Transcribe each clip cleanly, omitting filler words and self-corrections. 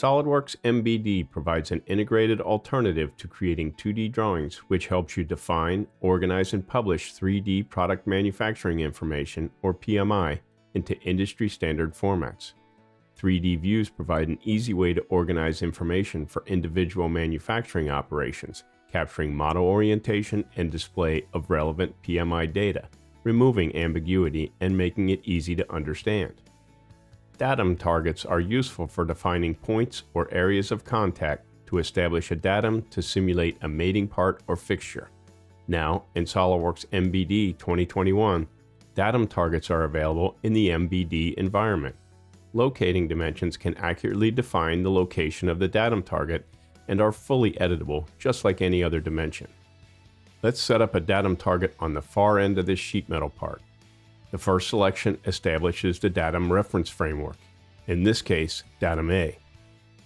SolidWorks MBD provides an integrated alternative to creating 2D drawings, which helps you define, organize, and publish 3D product manufacturing information, or PMI, into industry-standard formats. 3D views provide an easy way to organize information for individual manufacturing operations, capturing model orientation and display of relevant PMI data, removing ambiguity and making it easy to understand. Datum targets are useful for defining points or areas of contact to establish a datum to simulate a mating part or fixture. Now, in SOLIDWORKS MBD 2021, datum targets are available in the MBD environment. Locating dimensions can accurately define the location of the datum target and are fully editable, just like any other dimension. Let's set up a datum target on the far end of this sheet metal part. The first selection establishes the datum reference framework, in this case, datum A.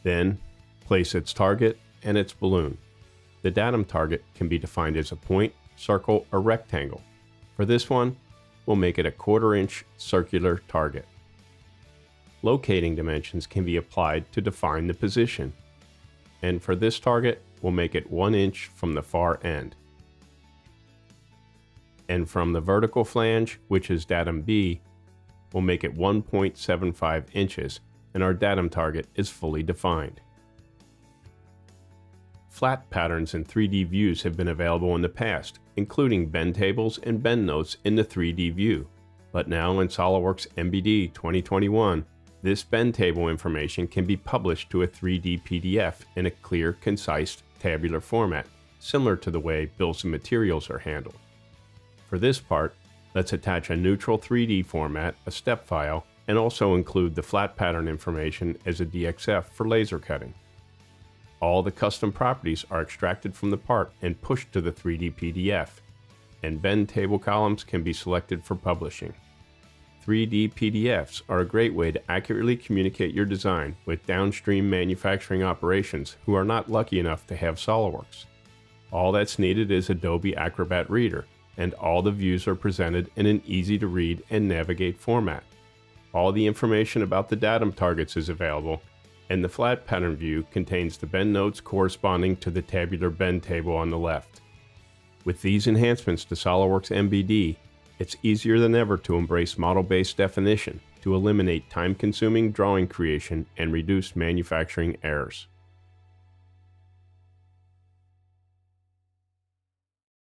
Then, place its target and its balloon. The datum target can be defined as a point, circle, or rectangle. For this one, we'll make it a 1/4 inch circular target. Locating dimensions can be applied to define the position. And for this target, we'll make it 1 inch from the far end. And from the vertical flange, which is datum B, we'll make it 1.75 inches, and our datum target is fully defined. Flat patterns in 3D views have been available in the past, including bend tables and bend notes in the 3D view. But now in SOLIDWORKS MBD 2021, this bend table information can be published to a 3D PDF in a clear, concise, tabular format, similar to the way bills of materials are handled. For this part, let's attach a neutral 3D format, a step file, and also include the flat pattern information as a DXF for laser cutting. All the custom properties are extracted from the part and pushed to the 3D PDF, and bend table columns can be selected for publishing. 3D PDFs are a great way to accurately communicate your design with downstream manufacturing operations who are not lucky enough to have SOLIDWORKS. All that's needed is Adobe Acrobat Reader, and all the views are presented in an easy-to-read and navigate format. All the information about the datum targets is available, and the flat pattern view contains the bend notes corresponding to the tabular bend table on the left. With these enhancements to SOLIDWORKS MBD, it's easier than ever to embrace model-based definition to eliminate time-consuming drawing creation and reduce manufacturing errors.